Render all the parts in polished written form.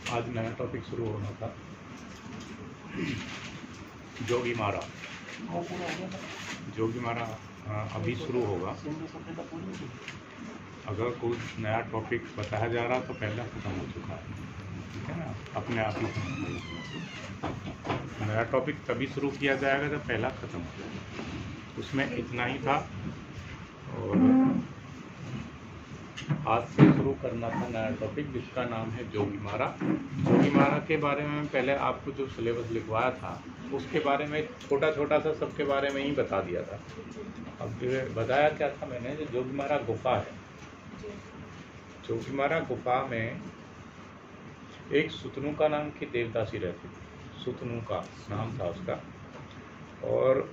आज नया टॉपिक शुरू होना था, जोगीमारा। जोगीमारा अभी शुरू होगा। अगर कोई नया टॉपिक बताया जा रहा तो पहला खत्म हो चुका है, ठीक है ना, अपने आप ही समझ लीजिए। नया टॉपिक तभी शुरू किया जाएगा जब पहला खत्म हो जाएगा। उसमें इतना ही था और आज से शुरू करना था नया टॉपिक जिसका नाम है जोगीमारा। जोगीमारा के बारे में पहले आपको जो सिलेबस लिखवाया था उसके बारे में छोटा छोटा सा सबके बारे में ही बता दिया था। अब बताया क्या था मैंने, जो जोगीमारा गुफा है, जोगीमारा गुफा में एक सुतनुका नाम की देवदासी रहती थी। सुतनुका नाम था उसका। और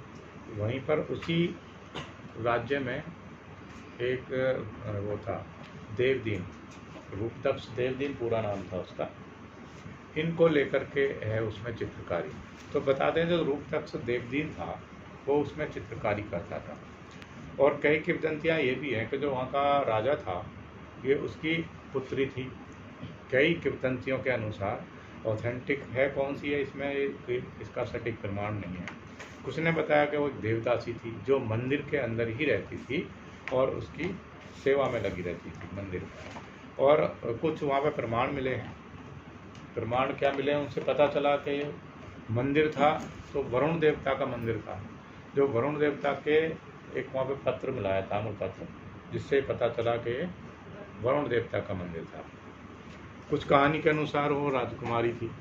वहीं पर उसी राज्य में एक वो था देवदीन, रूपदक्ष देवदीन पूरा नाम था उसका। इनको लेकर के है उसमें चित्रकारी। तो बता दें, जो रूपदक्ष देवदीन था वो उसमें चित्रकारी करता था। और कई किंवदंतियाँ ये भी हैं कि जो वहाँ का राजा था ये उसकी पुत्री थी। कई किंवदंतियों के अनुसार, ऑथेंटिक है कौन सी है इसमें इसका सटीक प्रमाण नहीं है। कुछ ने बताया कि वो एक देवदासी थी जो मंदिर के अंदर ही रहती थी और उसकी सेवा में लगी रहती थी मंदिर में। और कुछ वहाँ पे प्रमाण मिले हैं। प्रमाण क्या मिले हैं, उनसे पता चला कि मंदिर था तो वरुण देवता का मंदिर था। जो वरुण देवता के एक वहाँ पे पत्र मिलाया था, ताम्र पत्र, जिससे पता चला कि वरुण देवता का मंदिर था। कुछ कहानी के अनुसार वो राजकुमारी थी।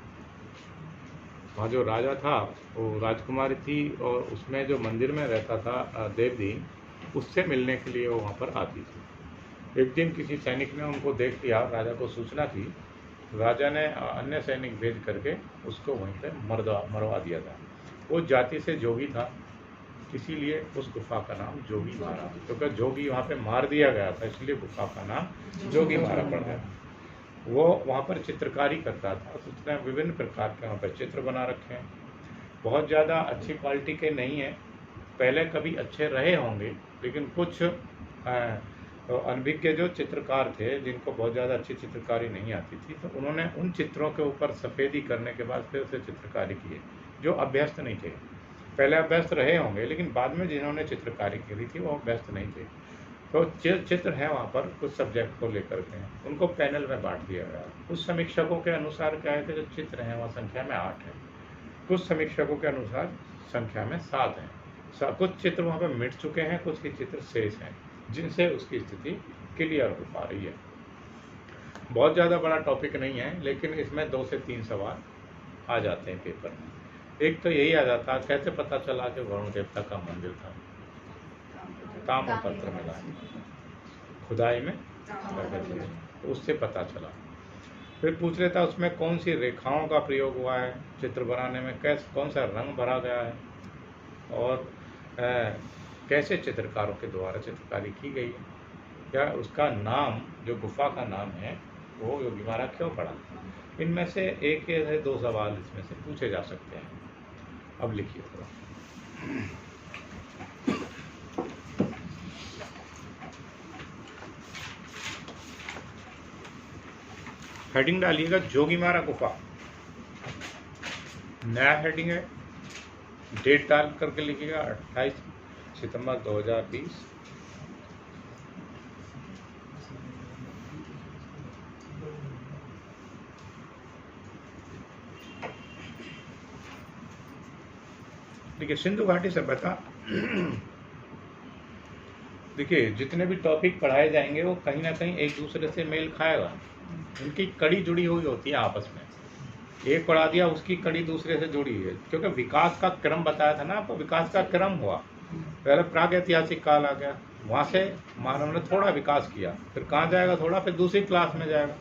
वहाँ जो राजा था वो राजकुमारी थी और उसमें जो मंदिर में रहता था देवदीन, उससे मिलने के लिए वो वहाँ पर आती थी। एक दिन किसी सैनिक ने उनको देख लिया, राजा को सूचना थी। राजा ने अन्य सैनिक भेज करके उसको वहीं पे मरवा दिया था। वो जाति से जोगी था, इसीलिए उस गुफा का नाम जोगीमारा, क्योंकि जोगी वहाँ पे मार दिया गया था, इसलिए गुफा का नाम जोगीमारा पड़ गया। वो वहाँ पर चित्रकारी करता था, तो उसने विभिन्न प्रकार के वहाँ पर चित्र बना रखे हैं। बहुत ज़्यादा अच्छी क्वालिटी के नहीं है, पहले कभी अच्छे रहे होंगे, लेकिन कुछ अनभिज्ञ जो चित्रकार थे जिनको बहुत ज़्यादा अच्छी चित्रकारी नहीं आती थी, तो उन्होंने उन चित्रों के ऊपर सफ़ेदी करने के बाद फिर से चित्रकारी की है, जो अभ्यस्त नहीं थे। पहले अभ्यस्त रहे होंगे, लेकिन बाद में जिन्होंने चित्रकारी की थी वो अभ्यस्त नहीं थे। तो चित्र हैं वहाँ पर कुछ सब्जेक्ट को लेकर के, उनको पैनल में बांट दिया गया। कुछ समीक्षकों के अनुसार क्या है कि जो चित्र हैं वहाँ संख्या में 8 है, कुछ समीक्षकों के अनुसार संख्या में 7 हैं। कुछ चित्र वहाँ पर मिट चुके हैं, कुछ के चित्र शेष हैं, जिनसे उसकी स्थिति क्लियर हो पा रही है। बहुत ज़्यादा बड़ा टॉपिक नहीं है, लेकिन इसमें 2 से 3 सवाल आ जाते हैं पेपर में। एक तो यही आ जाता, कैसे पता चला कि वरुण देवता का मंदिर था? ताम्र पत्र मिला, खुदाई में तो उससे पता चला। फिर पूछ लेता उसमें कौन सी रेखाओं का प्रयोग हुआ है चित्र बनाने में, कौन सा रंग भरा गया है, और कैसे चित्रकारों के द्वारा चित्रकारी की गई है, क्या उसका नाम, जो गुफा का नाम है, वो जोगीमारा क्यों पड़ा। इनमें से एक या 2 सवाल इसमें से पूछे जा सकते हैं। अब लिखिए थोड़ा। हेडिंग डालिएगा जोगीमारा गुफा, नया हेडिंग है। डेट डाल करके लिखिएगा 28 सितंबर 2020। देखिए, सिंधु घाटी सभ्यता, देखिए जितने भी टॉपिक पढ़ाए जाएंगे वो कहीं ना कहीं एक दूसरे से मेल खाएगा, उनकी कड़ी जुड़ी हुई होती है आपस में। एक पढ़ा दिया, उसकी कड़ी दूसरे से जुड़ी है, क्योंकि विकास का क्रम बताया था ना आपको। विकास का क्रम हुआ, पहले प्रागैतिहासिक काल आ गया, वहाँ से मानव ने थोड़ा विकास किया, फिर कहाँ जाएगा थोड़ा, फिर दूसरी क्लास में जाएगा,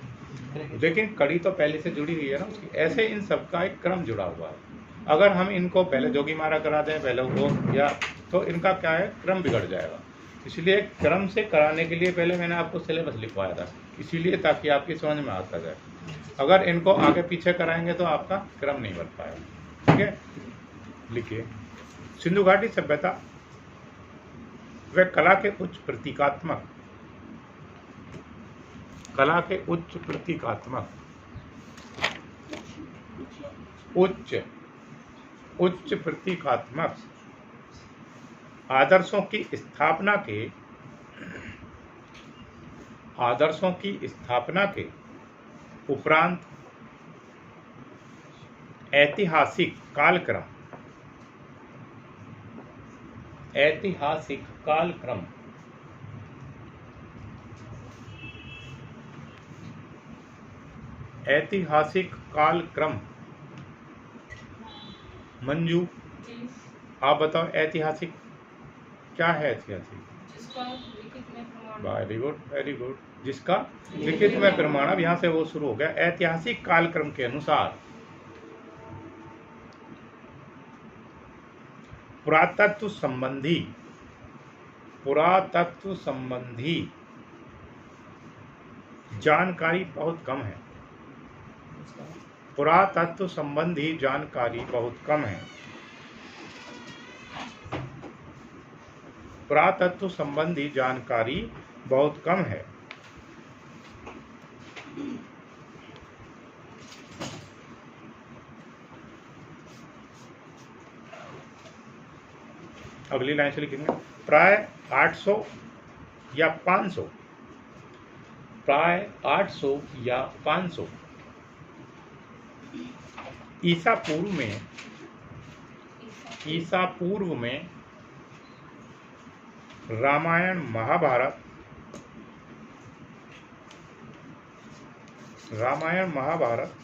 लेकिन कड़ी तो पहले से जुड़ी हुई है ना उसकी। ऐसे इन सब का एक क्रम जुड़ा हुआ है। अगर हम इनको पहले जोगीमारा करा दें पहले वो, या तो इनका क्या है, क्रम बिगड़ जाएगा। इसलिए क्रम से कराने के लिए पहले मैंने आपको सिलेबस लिखवाया था, इसीलिए ताकि आपकी समझ में आता जाए। अगर इनको आगे पीछे कराएंगे तो आपका क्रम नहीं बन पाएगा, ठीक है। लिखिए, सिंधु घाटी सभ्यता व कला के उच्च प्रतीकात्मक उच्च उच्च प्रतीकात्मक आदर्शों की स्थापना के उपरांत ऐतिहासिक कालक्रम मंजू, आप बताओ ऐतिहासिक क्या है? ऐतिहासिक जिसका लिखित में प्रमाण, वेरी गुड वेरी गुड, जिसका लिखित में प्रमाण। अब यहाँ से वो शुरू हो गया। ऐतिहासिक कालक्रम के अनुसार पुरातत्व संबंधी जानकारी बहुत कम है। पुरातत्व संबंधी जानकारी बहुत कम है। पुरातत्व संबंधी जानकारी बहुत कम है। अगली लाइन से लिखेंगे प्राय 800 या 500। प्राय 800 या 500 ईसा पूर्व में रामायण महाभारत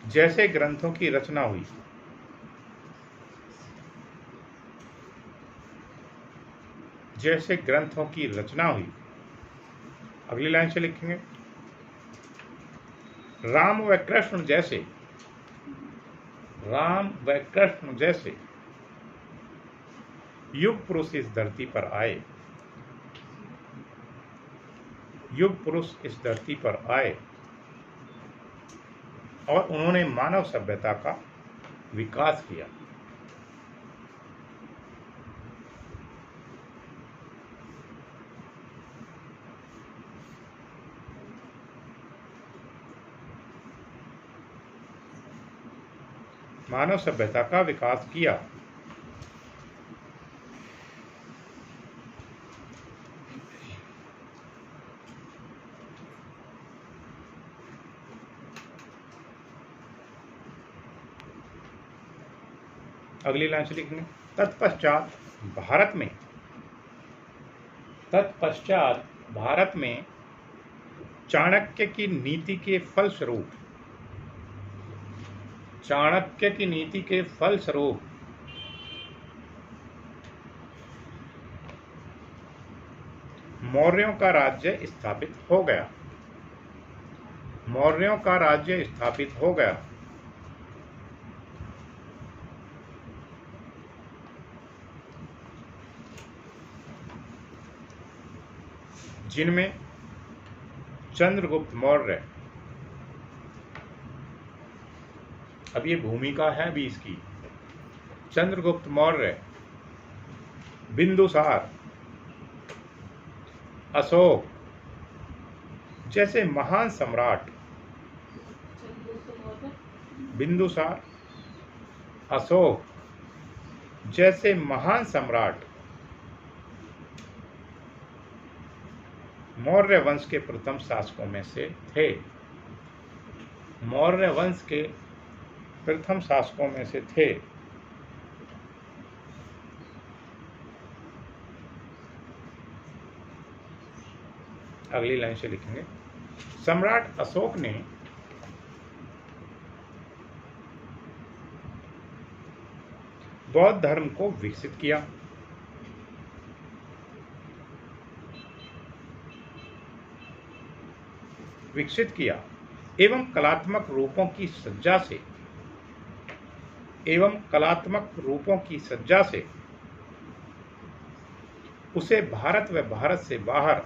जैसे ग्रंथों की रचना हुई। अगली लाइन से लिखेंगे राम व कृष्ण जैसे युग पुरुष इस धरती पर आए और उन्होंने मानव सभ्यता का विकास किया। मानव सभ्यता का विकास किया। अगली लाइन से लिखेंगे तत्पश्चात भारत में चाणक्य की नीति के फलस्वरूप मौर्यों का राज्य स्थापित हो गया। जिनमें चंद्रगुप्त मौर्य, अब ये भूमिका है भी इसकी, चंद्रगुप्त मौर्य, बिंदुसार, अशोक जैसे महान सम्राट, बिंदुसार, अशोक जैसे महान सम्राट मौर्य वंश के प्रथम शासकों में से थे। अगली लाइन से लिखेंगे सम्राट अशोक ने बौद्ध धर्म को विकसित किया एवं कलात्मक रूपों की सज्जा से उसे भारत व भारत से बाहर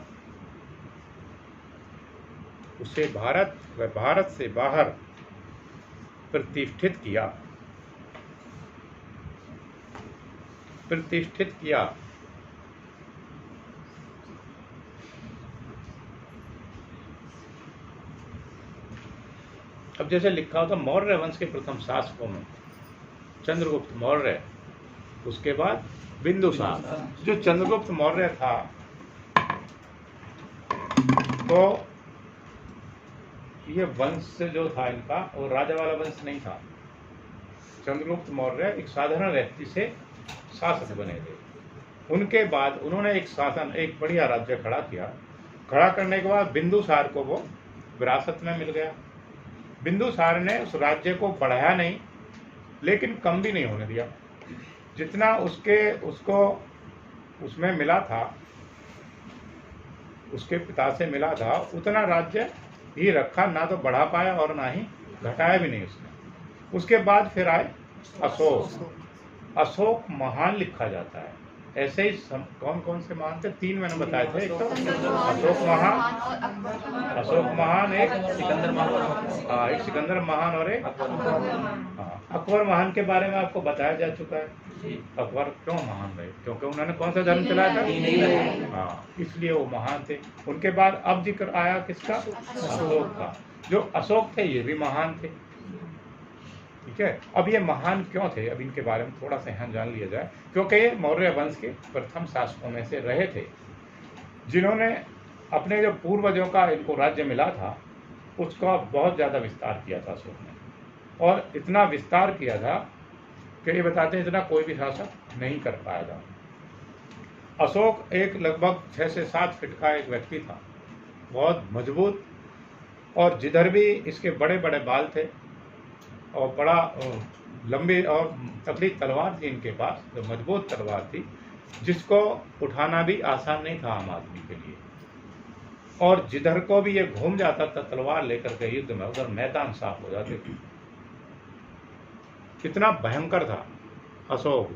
प्रतिष्ठित किया। अब जैसे लिखा होता मौर्य वंश के प्रथम शासकों में चंद्रगुप्त मौर्य, उसके बाद बिंदुसार। जो चंद्रगुप्त मौर्य था तो ये वंश जो था इनका वो राजा वाला वंश नहीं था। चंद्रगुप्त मौर्य एक साधारण व्यक्ति से शासक बने थे। उनके बाद उन्होंने एक बढ़िया राज्य खड़ा किया। खड़ा करने के बाद बिंदुसार को वो विरासत में मिल गया। बिंदुसार ने उस राज्य को बढ़ाया नहीं, लेकिन कम भी नहीं होने दिया। जितना उसको उसमें मिला था, उसके पिता से मिला था, उतना राज्य ही रखा, ना तो बढ़ा पाया और ना ही घटाया भी नहीं उसने। उसके बाद फिर आए अशोक। अशोक महान लिखा जाता है। ऐसे ही कौन कौन से महान थे? 3 मैंने बताए थे। एक तो अशोक महान, एक सिकंदर महान और एक अकबर महान के बारे में आपको बताया जा चुका है। अकबर क्यों महान रहे? क्योंकि उन्होंने कौन सा धर्म चलाया था? हाँ, इसलिए वो महान थे। उनके बाद अब जिक्र आया किसका? अशोक का। जो अशोक थे ये भी महान थे। ठीक है, अब ये महान क्यों थे, अब इनके बारे में थोड़ा सा यहाँ जान लिया जाए। क्योंकि ये मौर्य वंश के प्रथम शासकों में से रहे थे, जिन्होंने अपने जो पूर्वजों का इनको राज्य मिला था उसका बहुत ज़्यादा विस्तार किया था अशोक ने। और इतना विस्तार किया था कि ये बताते हैं इतना कोई भी शासक नहीं कर पाया था। अशोक एक लगभग 6 से 7 फीट का एक व्यक्ति था, बहुत मजबूत, और जिधर भी इसके बड़े बड़े बाल थे और बड़ा लंबी और तकड़ी तलवार थी इनके पास, जो मजबूत तलवार थी, जिसको उठाना भी आसान नहीं था आम आदमी के लिए। और जिधर को भी ये घूम जाता था तलवार लेकर के युद्ध में, उधर मैदान साफ हो जाते थे। कितना भयंकर था अशोक।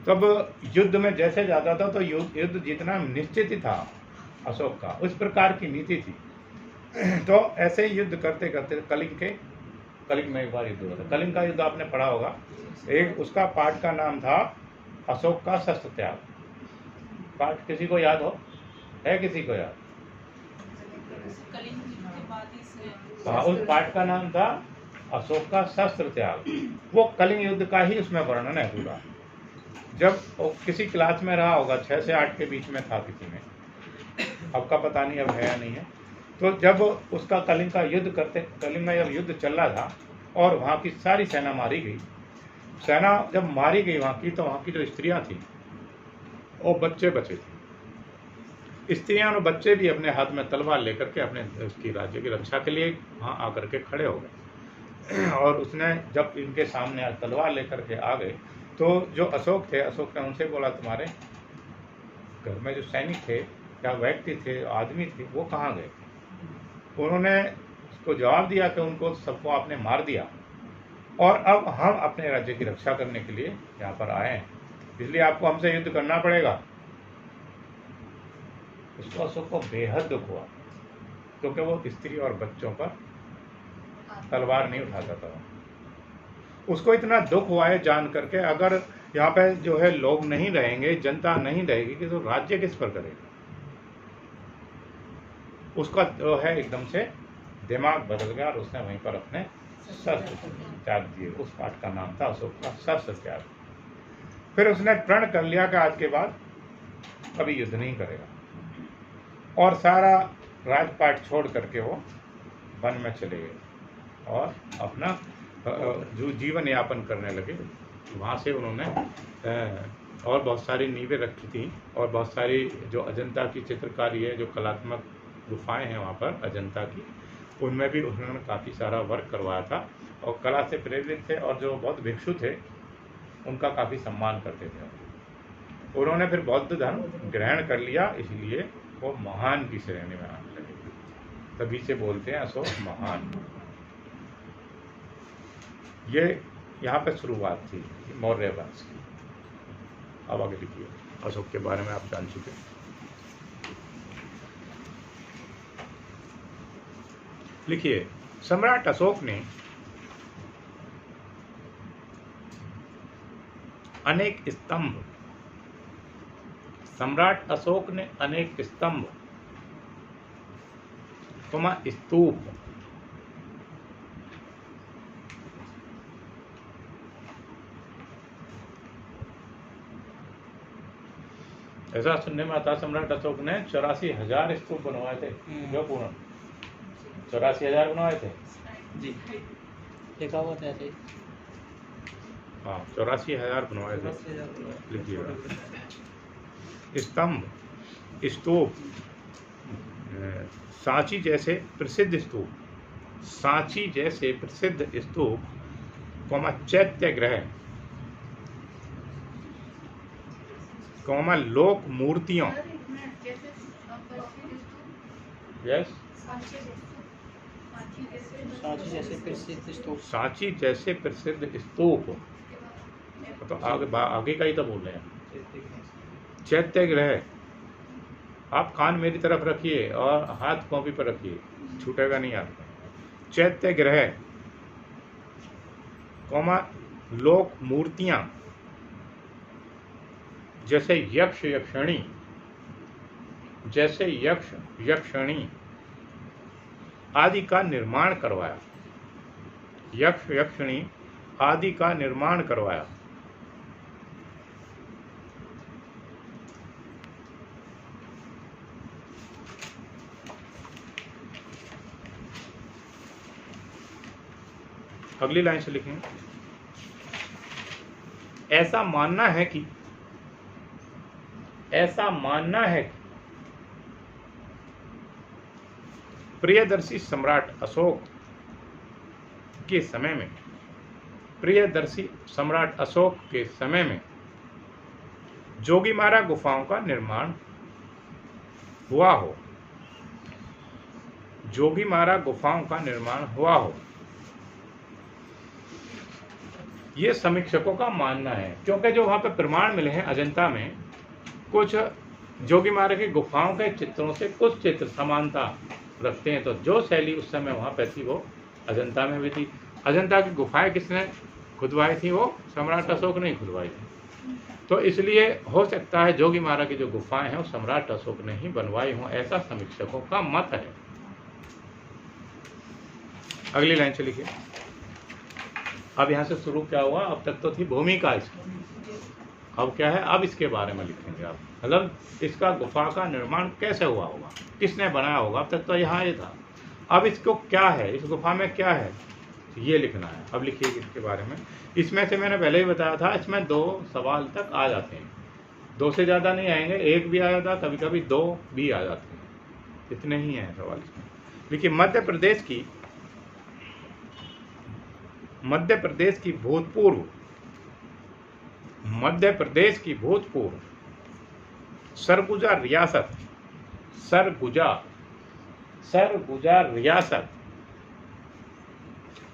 तब युद्ध में जैसे जाता था तो युद्ध जीतना निश्चित ही था अशोक का, उस प्रकार की नीति थी। तो ऐसे ही युद्ध करते करते कलिंग में एक बार युद्ध हुआ था। कलिंग का युद्ध आपने पढ़ा होगा। एक उसका पाठ का नाम था अशोक का शस्त्र त्याग। पाठ किसी को याद हो? है किसी को याद? हाँ, उस पाठ का नाम था अशोक का शस्त्र त्याग। वो कलिंग युद्ध का ही उसमें वर्णन है पूरा। जब किसी क्लास में रहा होगा, 6 से 8 के बीच में था किसी में, आपका पता नहीं अब है या नहीं है। तो जब उसका कलिंग का युद्ध कलिंग में जब युद्ध चल रहा था और वहाँ की सारी सेना मारी गई, सेना जब मारी गई वहाँ की, तो वहाँ की जो स्त्रियाँ थी और बच्चे बचे थे। स्त्रियाँ और बच्चे भी अपने हाथ में तलवार लेकर के अपने उसकी राज्य की रक्षा के लिए वहाँ आकर के खड़े हो गए। और उसने जब इनके सामने तलवार लेकर के आ गए, तो जो अशोक थे, अशोक ने उनसे बोला, तुम्हारे घर में जो सैनिक थे या व्यक्ति थे, आदमी थे, वो कहाँ गए? उन्होंने उसको जवाब दिया कि उनको सबको आपने मार दिया और अब हम अपने राज्य की रक्षा करने के लिए यहाँ पर आए हैं, इसलिए आपको हमसे युद्ध करना पड़ेगा। उसको अशोक को बेहद दुख हुआ, क्योंकि वो स्त्री और बच्चों पर तलवार नहीं उठाता था। उसको इतना दुख हुआ है जान करके, अगर यहाँ पे जो है लोग नहीं रहेंगे, जनता नहीं रहेगी, कि तो राज्य किस पर करेगा। उसका जो है एकदम से दिमाग बदल गया और उसने वहीं पर अपने शस्त्र त्याग दिए। उस पाठ का नाम था अशोक का शस्त्र त्याग। फिर उसने प्रण कर लिया कि आज के बाद कभी युद्ध नहीं करेगा, और सारा राजपाट छोड़ करके वो वन में चले गए और अपना जो जीवन यापन करने लगे। वहाँ से उन्होंने और बहुत सारी नींवें रखी थी, और बहुत सारी जो अजंता की चित्रकारी है, जो कलात्मक गुफाएं हैं वहाँ पर अजंता की, उनमें भी उन्होंने काफ़ी सारा वर्क करवाया था और कला से प्रेरित थे। और जो बौद्ध भिक्षु थे उनका काफ़ी सम्मान करते थे। उन्होंने फिर बौद्ध धर्म ग्रहण कर लिया, इसलिए वो महान की श्रेणी में आने लगे। तभी से बोलते हैं अशोक महान। ये यहाँ पे शुरुआत थी मौर्य वंश की। अब आगे लिखिए, अशोक के बारे में आप जान चुके। लिखिए, सम्राट अशोक ने अनेक स्तंभ, सम्राट अशोक ने अनेक स्तंभ, स्तूप ऐसा सुनने में आता, सम्राट अशोक ने 84,000 स्तूप बनवाए थे। जो पूर्ण 84,000 बनवाए थे जी, लिखा हुआ था ऐसे ही। हाँ, 84,000 बनवाए थे। 84,000 लिखिएगा। स्तंभ, स्तूप, सांची जैसे प्रसिद्ध स्तूप, सांची जैसे प्रसिद्ध स्तूप, चैत्यग्रह, लोक मूर्तियों। यस, सांची जैसे प्रसिद्ध स्तूप। सांची जैसे प्रसिद्ध स्तूप, तो आगे का ही तो बोल रहे हैं। चैत्यग्रह, आप कान मेरी तरफ रखिए और हाथ कॉपी पर रखिए, छूटेगा नहीं आपका। चैत्यग्रह, लोक मूर्तियां जैसे यक्ष यक्षिणी, आदि का निर्माण करवाया। यक्ष यक्षिणी आदि का निर्माण करवाया। अगली लाइन से लिखेंगे। ऐसा मानना है कि प्रियदर्शी सम्राट अशोक के समय में जोगीमारा गुफाओं का निर्माण हुआ हो। ये समीक्षकों का मानना है, क्योंकि जो वहां पे प्रमाण मिले हैं अजंता में, कुछ जोगीमारा की गुफाओं के चित्रों से कुछ चित्र समानता रखते हैं। तो जो शैली उस समय वहां पे थी वो अजंता में भी थी। अजंता की गुफाएं किसने खुदवाई थी? वो सम्राट अशोक ने खुदवाई थी। तो इसलिए हो सकता है जोगीमारा की जो गुफाएं हैं वो सम्राट अशोक ने ही बनवाई हों, ऐसा समीक्षकों का मत है। अगली लाइन से लिखिए। अब यहाँ से शुरू क्या हुआ? अब तक तो थी भूमिका इसकी, अब क्या है? अब इसके बारे में लिखेंगे आप, मतलब इसका गुफा का निर्माण कैसे हुआ होगा, किसने बनाया होगा। अब तक तो यहाँ ये था, अब इसको क्या है, इस गुफा में क्या है, ये लिखना है। अब लिखिए इसके बारे में। इसमें से मैंने पहले ही बताया था, इसमें 2 सवाल तक आ जाते हैं, 2 से ज़्यादा नहीं आएंगे, 1 भी आ जाता, कभी कभी 2 भी आ जाते हैं, इतने ही हैं सवाल इसमें। देखिए, मध्य प्रदेश की भूतपूर्व सरगुजा रियासत,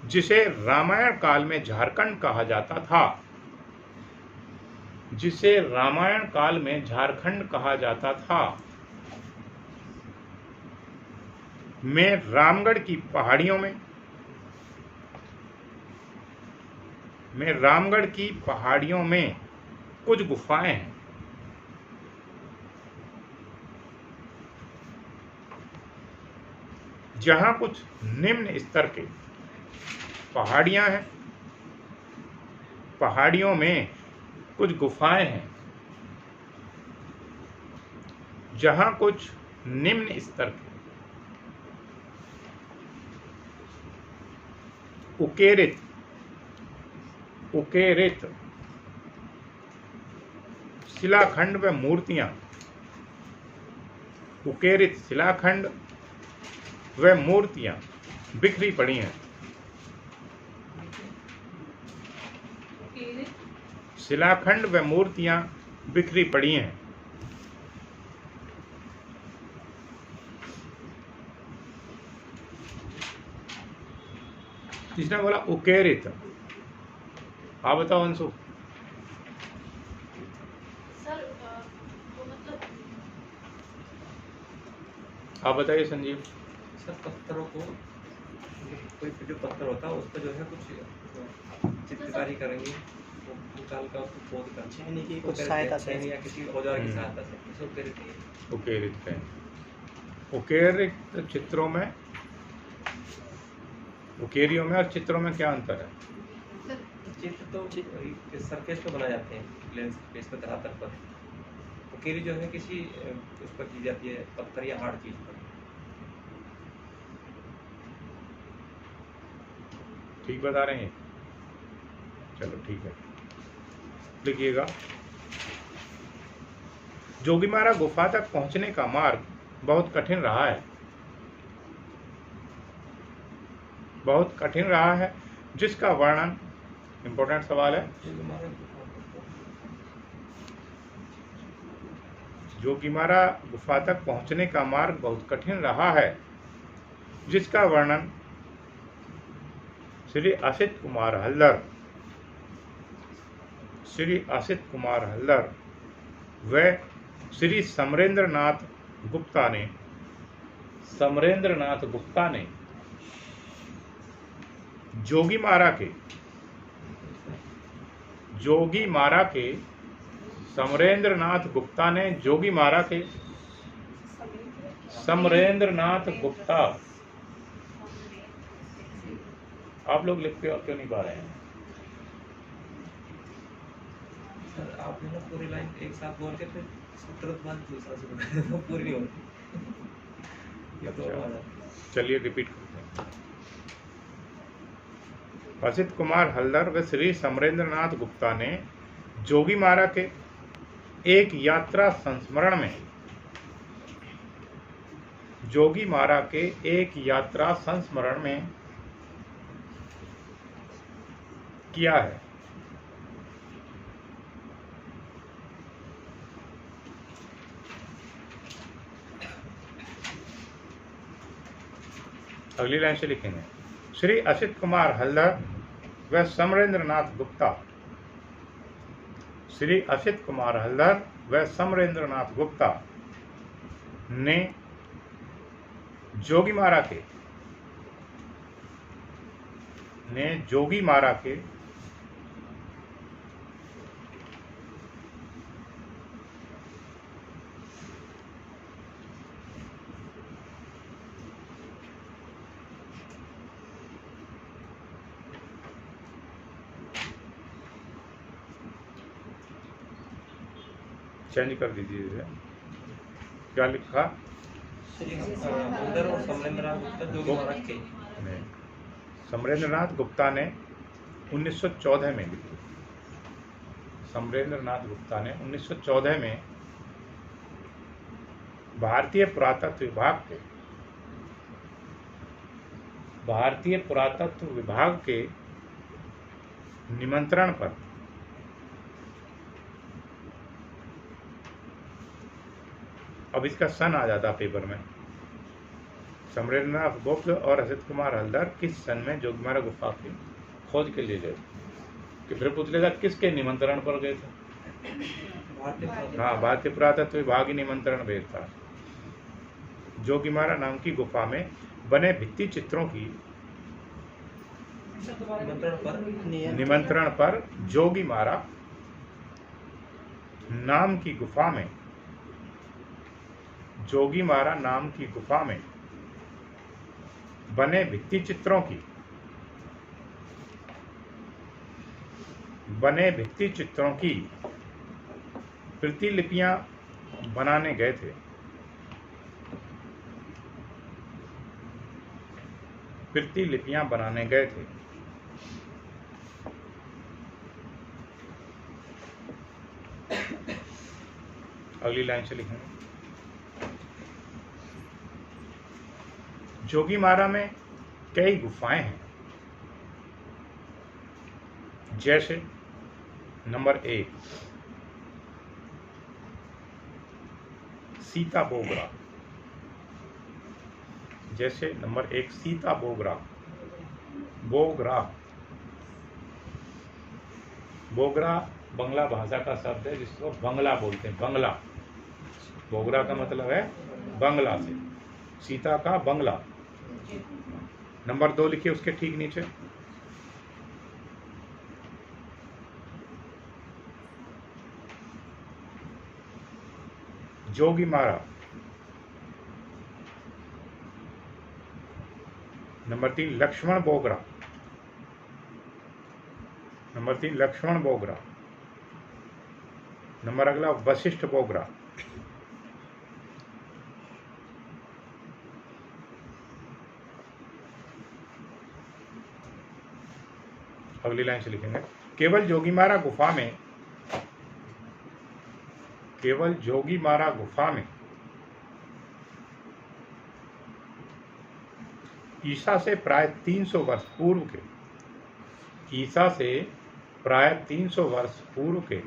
जिसे रामायण काल में झारखंड कहा जाता था, में रामगढ़ की पहाड़ियों में कुछ गुफाएं हैं। जहां कुछ निम्न स्तर के पहाड़ियां हैं, पहाड़ियों में कुछ गुफाएं हैं। जहां कुछ निम्न स्तर के उकेरित शिलाखंड व मूर्तियां बिखरी पड़ी हैं। शिलाखंड व मूर्तियां बिखरी पड़ी हैं। किसने बोला? उकेरित। आप बताओ अंशु। सर वो मतलब आप बताइए संजीव। सर, पत्थरों को, कोई जो पत्थर होता है उस पर जो है कुछ चित्रकारी करेंगे, वो निकाल कर उसको खोद कर छेनी की कुछ सहायता से या किसी औजार की सहायता से इसको उकेरित है। उकेरित चित्रों में, उकेरियों में और चित्रों में क्या अंतर है? चित्र तो सरफेस पे बनाए जाते हैं, प्लेन सरफेस पे, धरातल पर। फकीरी जो है किसी उस पर की जाती है, पत्थर या हार्ड चीज पर। ठीक बता रहे हैं? चलो ठीक है, लिखिएगा। जोगीमारा गुफा तक पहुंचने का मार्ग बहुत कठिन रहा है, बहुत कठिन रहा है, जिसका वर्णन, इंपॉर्टेंट सवाल है, जोगीमारा गुफा तक पहुंचने का मार्ग बहुत कठिन रहा है, जिसका वर्णन श्री असित कुमार हल्दर, श्री असित कुमार हल्दर व श्री समरेंद्रनाथ गुप्ता ने, समरेंद्रनाथ गुप्ता ने जोगीमारा के, जोगीमारा के, समरेंद्रनाथ गुप्ता ने जोगीमारा के, समरेंद्रनाथ गुप्ता, आप लोग लिख के क्यों नहीं पा रहे हैं? सर आपने ना पूरी लाइन एक साथ बोल के फिर तुरंत बाद दूसरा शुरू कर दिया, पूरी नहीं होती। ये तो चलिए रिपीट करते हैं। असित कुमार हल्दर व श्री समरेंद्रनाथ गुप्ता ने जोगीमारा के एक यात्रा संस्मरण में, जोगीमारा के एक यात्रा संस्मरण में किया है। अगली लाइन से लिखेंगे, श्री असित कुमार हल्दर व समरेंद्रनाथ गुप्ता, श्री असित कुमार हल्दर व समरेंद्रनाथ गुप्ता ने जोगीमारा के, जोगीमारा के चेंज कर दीजिए इसे। क्या लिखा? हल्दर और समरेंद्रनाथ गुप्ता जोगीमारा के। नहीं, समरेंद्रनाथ गुप्ता ने 1914 में लिखी। समरेंद्रनाथ गुप्ता ने 1914 में भारतीय पुरातत्व विभाग के, भारतीय पुरातत्व विभाग के निमंत्रण पर अब इसका सन आ जाता पेपर में, समरेंद्रनाथ गुप्त और असित कुमार हल्दर किस सन में जोगीमारा गुफा की खोज के लिए गए, कि फिर पूछ लेगा किसके निमंत्रण पर गए थे। हाँ, भारतीय पुरातत्व विभाग ही निमंत्रण भेजता। जोगीमारा नाम की गुफा में बने भित्ति चित्रों की निमंत्रण पर जोगीमारा नाम की गुफा में, जोगीमारा नाम की गुफा में बने भित्ति चित्रों की, बने भित्ति चित्रों की प्रतिलिपियां बनाने गए थे। प्रतिलिपियां बनाने गए थे। अगली लाइन से लिखेंगे, जोगीमारा में कई गुफाएं हैं, जैसे नंबर 1 सीता बोगरा, जैसे नंबर 1 सीता बोगरा, बोगरा, बोगरा बंगला भाषा का शब्द है जिसको बंगला बोलते हैं, बंगला। बोगरा का मतलब है बंगला से, सीता का बंगला। नंबर 2 लिखिए उसके ठीक नीचे, Jogimara. Number 3 Lakshman Bogra, number 3 Lakshman Bogra. Number अगला वशिष्ठ बोगरा, अगली लाइन से लिखेंगे, केवल जोगीमारा गुफा में ईसा से प्राय 300 वर्ष पूर्व के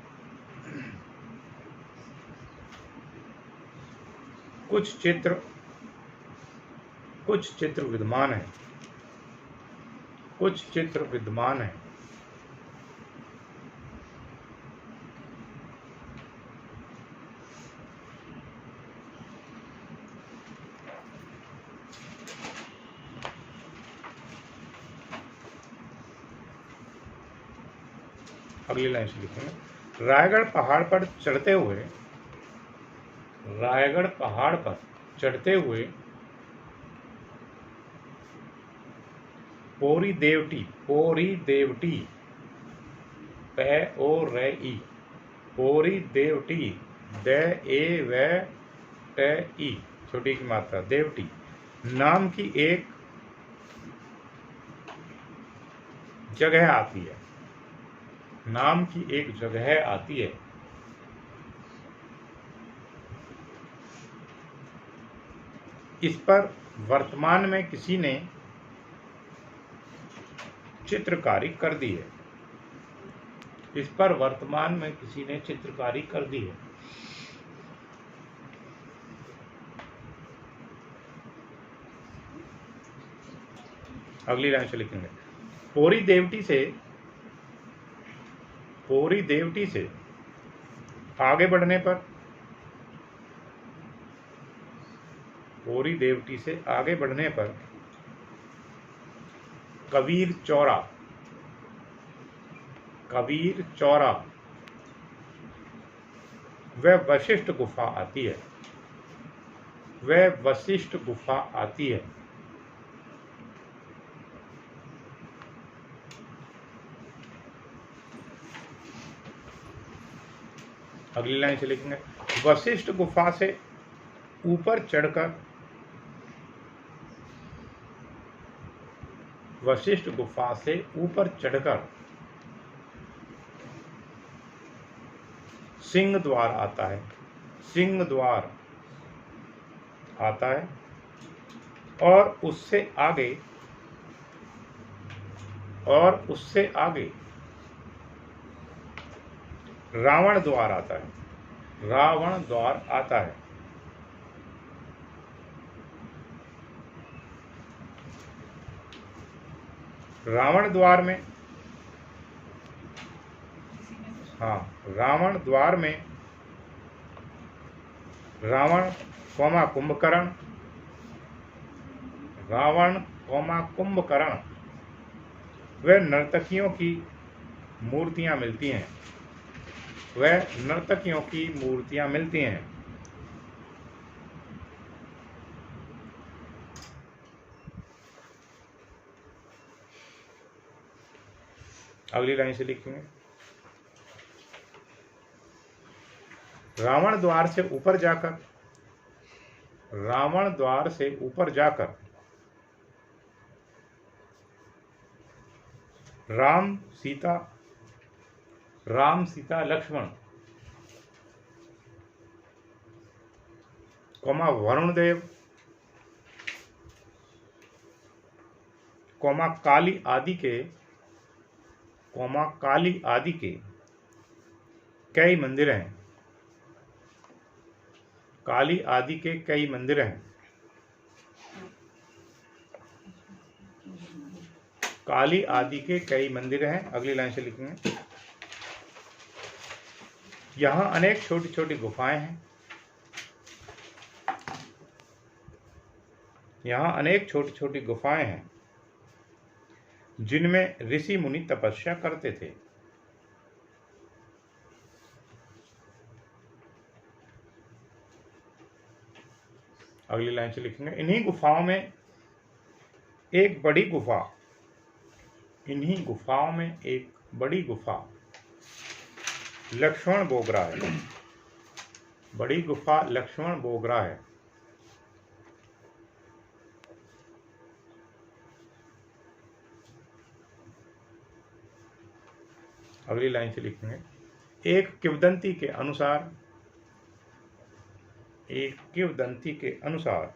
कुछ चित्र विद्यमान हैं। अगली लाइन से लिखेंगे, रायगढ़ पहाड़ पर चढ़ते हुए पोरी देवटी छोटी की मात्रा देवटी नाम की एक जगह आती है। इस पर वर्तमान में किसी ने चित्रकारी कर दी है। अगली लाइन से लिखेंगे, पोरी देवटी से आगे बढ़ने पर कबीर चौरा वह वशिष्ठ गुफा आती है। अगली लाइन से लिखेंगे, वशिष्ठ गुफा से ऊपर चढ़कर सिंह द्वार आता है और उससे आगे रावण द्वार आता है। रावण द्वार में रावण कुंभकर्ण व नर्तकियों की मूर्तियां मिलती हैं। अगली लाइन से लिखेंगे, रावण द्वार से ऊपर जाकर राम सीता लक्ष्मण वरुण देव काली आदि के कई मंदिर हैं। अगली लाइन से लिखेंगे, यहाँ अनेक छोटी छोटी गुफाएं हैं जिनमें ऋषि मुनि तपस्या करते थे। अगली लाइन से लिखेंगे, इन्हीं गुफाओं में एक बड़ी गुफा लक्ष्मण बोगरा है। अगली लाइन से लिखेंगे, एक किंवदंती के अनुसार, एक किंवदंती के अनुसार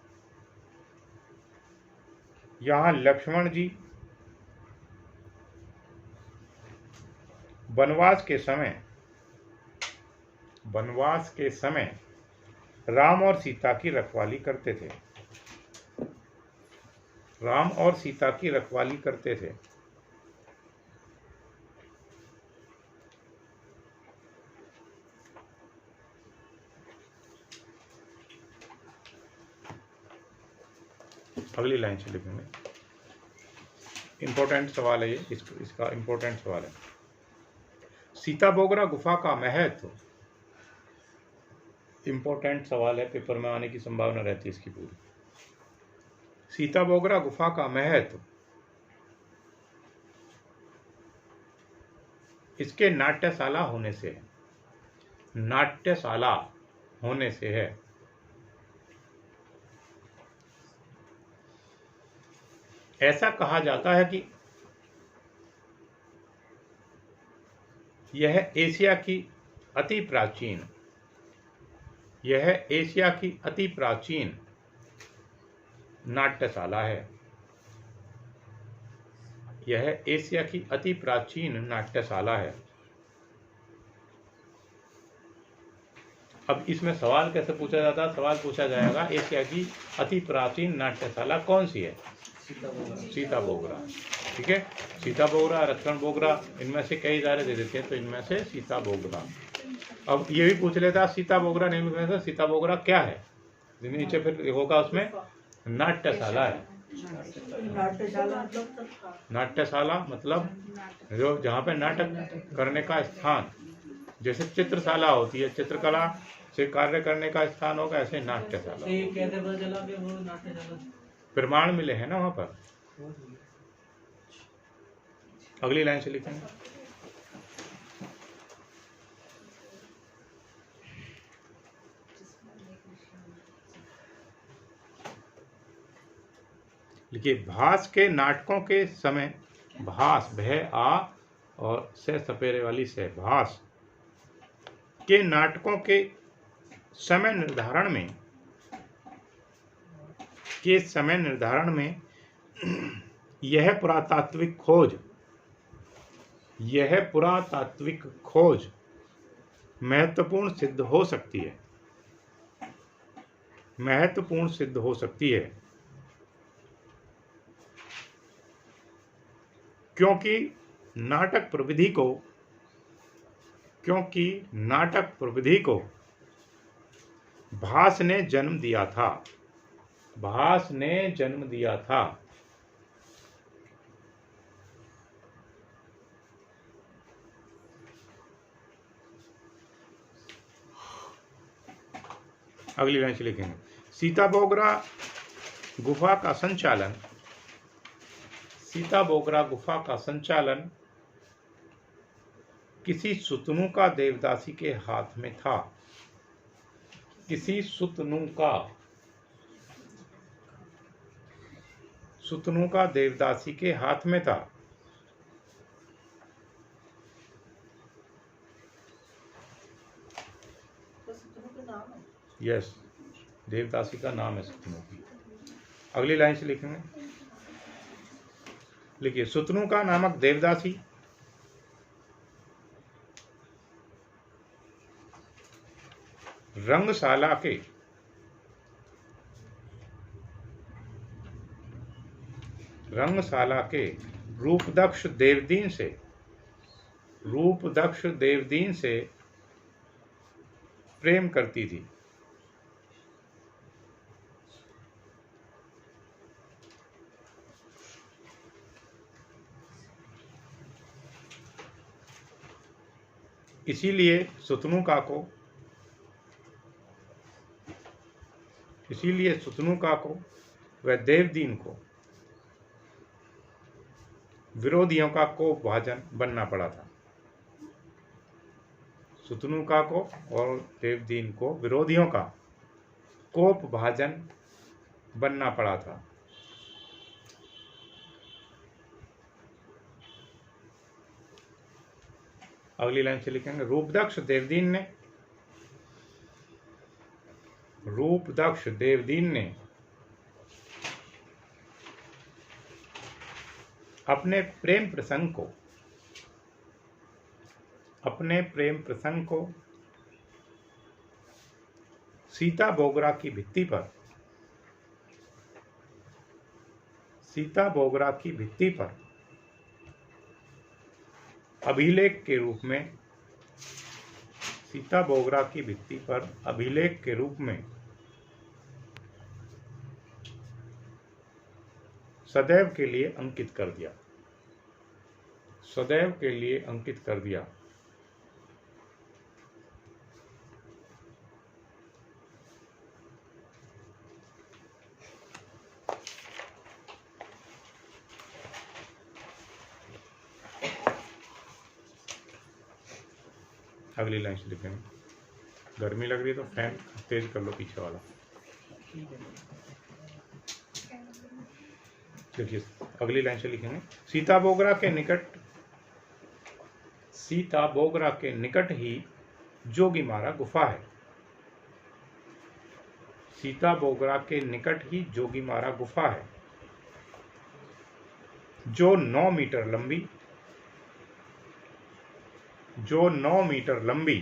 यहाँ लक्ष्मण जी वनवास के समय राम और सीता की रखवाली करते थे। राम और सीता की रखवाली करते थे। अगली लाइन से लिखेंगे, इंपॉर्टेंट सवाल है ये, इसका इंपॉर्टेंट सवाल है। सीता बोगरा गुफा का महत्व, इंपॉर्टेंट सवाल है, पेपर में आने की संभावना रहती है इसकी पूरी। सीता बोगरा गुफा का महत्व इसके नाट्यशाला होने से है। नाट्यशाला होने से है। ऐसा कहा जाता है कि यह एशिया की अति प्राचीन, यह एशिया की अति प्राचीन नाट्यशाला है। यह एशिया की अति प्राचीन नाट्यशाला है। अब इसमें सवाल कैसे पूछा जाता है? सवाल पूछा जाएगा एशिया की अति प्राचीन नाट्यशाला कौन सी है? सीता बोगरा। ठीक है, सीता बोगरा, लक्ष्मण बोगरा, इनमें से कई इदारे दे देते हैं, तो इनमें से सीता बोगरा। अब ये भी पूछ लेता सीता बोगरा नहीं में से सीता बोगरा क्या है? नीचे फिर होगा उसमें नाट्यशाला है। नाट्यशाला मतलब जो जहाँ पे नाटक करने का स्थान, जैसे चित्रशाला होती है, चित्रकला से कार्य करने का स्थान होगा, ऐसे नाट्यशाला। प्रमाण मिले हैं ना वहां पर। अगली लाइन से लिखेंगे, लिखिए, भास के नाटकों के समय, भास भय आ और से सपेरे वाली से, भास के नाटकों के समय निर्धारण में, के समय निर्धारण में यह पुरातात्विक खोज, यह पुरातात्विक खोज महत्वपूर्ण सिद्ध हो सकती है। महत्वपूर्ण सिद्ध हो सकती है क्योंकि नाटक प्रविधि को, क्योंकि नाटक प्रविधि को भास ने जन्म दिया था। भास ने जन्म दिया था। अगली लाइन से लिखेंगे, सीता बोगरा गुफा का संचालन, सीता बोगरा गुफा का संचालन किसी सुतनु का देवदासी के हाथ में था। किसी सुतनु का देवदासी के हाथ में था। यस, देवदासी का नाम है सुतनु की। अगली लाइन से लिखेंगे, लिखिए, सुतनु का नामक देवदासी रंगशाला के रूपदक्ष देवदीन से प्रेम करती थी। इसीलिए सुतनु को व देवदीन को विरोधियों का कोपभाजन बनना पड़ा था। सुतनु का को और देवदीन को विरोधियों का कोपभाजन बनना पड़ा था। अगली लाइन से लिखेंगे रूपदक्ष देवदीन ने अपने प्रेम प्रसंग को सीता बोगरा की भित्ति पर अभिलेख के रूप में सदैव के लिए अंकित कर दिया। अगली लाइन से लिखेंगे, गर्मी लग रही है तो फैन तेज कर लो पीछे वाला। देखिए अगली लाइन से लिखेंगे, सीता बोगरा के निकट ही जोगीमारा गुफा है। सीता बोगरा के निकट ही जोगीमारा गुफा है, जो 9 मीटर लंबी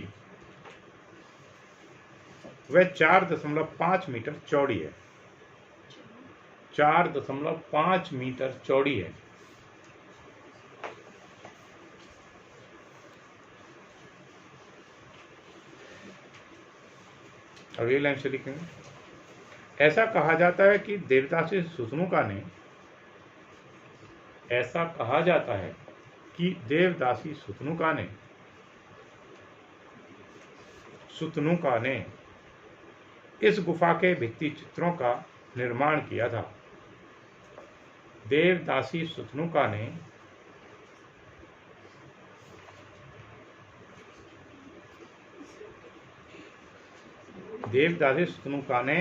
वह 4.5 मीटर चौड़ी है। 4.5 मीटर चौड़ी है। अगली लाइन से लिखेंगे, ऐसा कहा जाता है कि देवदासी सुतनुका ने इस गुफा के भित्ति चित्रों का निर्माण किया था। देवदासी सुतनुका ने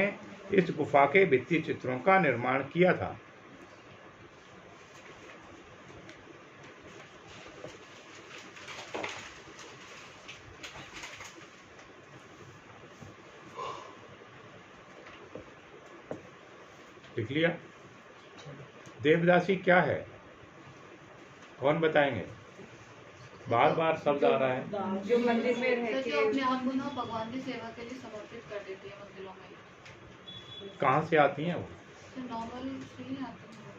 इस गुफा के भित्ति चित्रों का निर्माण किया था। लिख लिया। देवदासी क्या है, कौन बताएंगे? बार बार शब्द आ रहा है। जो मंदिर में सर रहती जो है, अपने आप को ना भगवान की सेवा के लिए समर्पित कर देती है मंदिरों में। कहाँ से आती हैं वो? सर नॉर्मल से ही आती है।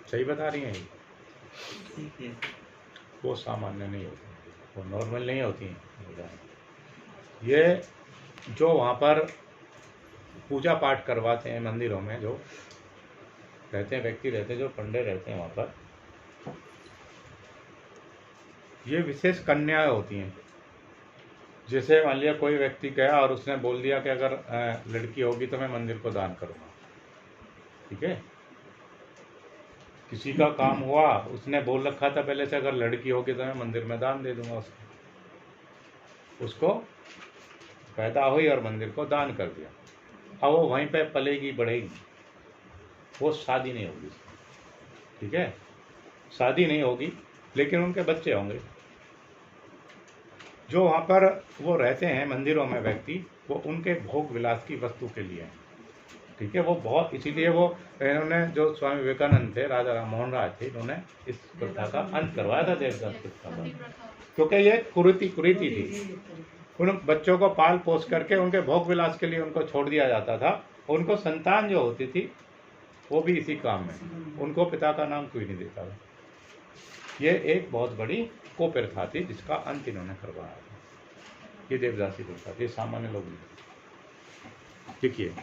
सही बता रही हैं ये? ठीक है। वो सामान्य नहीं होती, वो नॉर्मल नहीं होती हैं। ये जो वहाँ पर पूजा पाठ करवाते हैं मंदिरों में, जो रहते हैं व्यक्ति रहते हैं, जो पंडित रहते हैं वहाँ पर, ये विशेष कन्याएं होती हैं। जैसे मान लिया कोई व्यक्ति गया और उसने बोल दिया कि अगर लड़की होगी तो मैं मंदिर को दान करूँगा, ठीक है। किसी का काम हुआ, उसने बोल रखा था पहले से अगर लड़की होगी तो मैं मंदिर में दान दे दूंगा उसको पैदा हुई और मंदिर को दान कर दिया। अब वो वहीं पे पलेगी बढ़ेगी, वो शादी नहीं होगी, ठीक है। शादी नहीं होगी लेकिन उनके बच्चे होंगे। जो वहाँ पर वो रहते हैं मंदिरों में व्यक्ति, वो उनके भोग विलास की वस्तु के लिए हैं, ठीक है। वो बहुत, इसीलिए वो इन्होंने, जो स्वामी विवेकानंद थे, राजा राम मोहन राय थे, इन्होंने इस प्रथा का अंत करवाया था, देवदासी प्रथा का, क्योंकि ये कुरीति थी। उन बच्चों को पाल पोस करके उनके भोग विलास के लिए उनको छोड़ दिया जाता था। उनको संतान जो होती थी वो भी इसी काम में, उनको पिता का नाम कोई नहीं देता था। ये एक बहुत बड़ी कुप्रथा थी जिसका अंत इन्होंने करवाया था। ये देवदासी प्रथा थी, सामान्य लोग नहीं। देखिए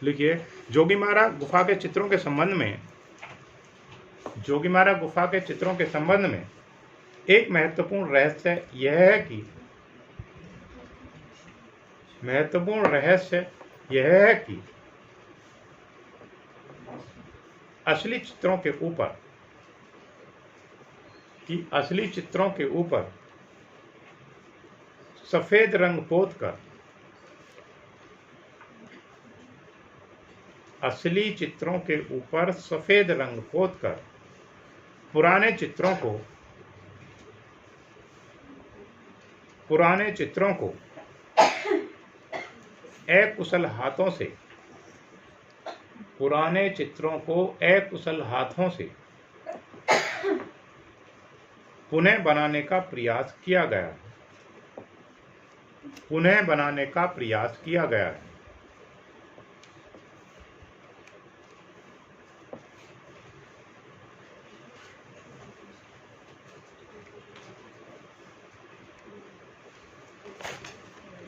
लिखिए, जोगीमारा गुफा के चित्रों के संबंध में एक महत्वपूर्ण रहस्य यह है कि असली चित्रों के ऊपर सफेद रंग पोत कर असली चित्रों के ऊपर सफेद रंग पोतकर पुराने चित्रों को अकुशल हाथों से पुनः बनाने का प्रयास किया गया है।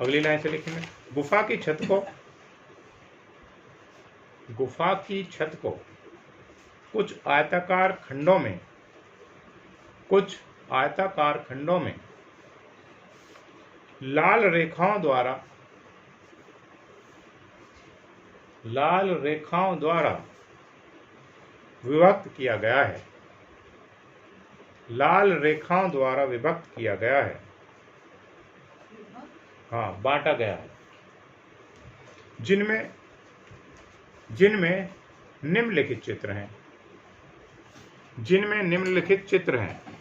अगली लाइन से लिखेंगे, गुफा की छत को कुछ आयताकार खंडों में लाल रेखाओं द्वारा विभक्त किया गया है। हाँ, बांटा गया है। जिनमें निम्नलिखित चित्र हैं।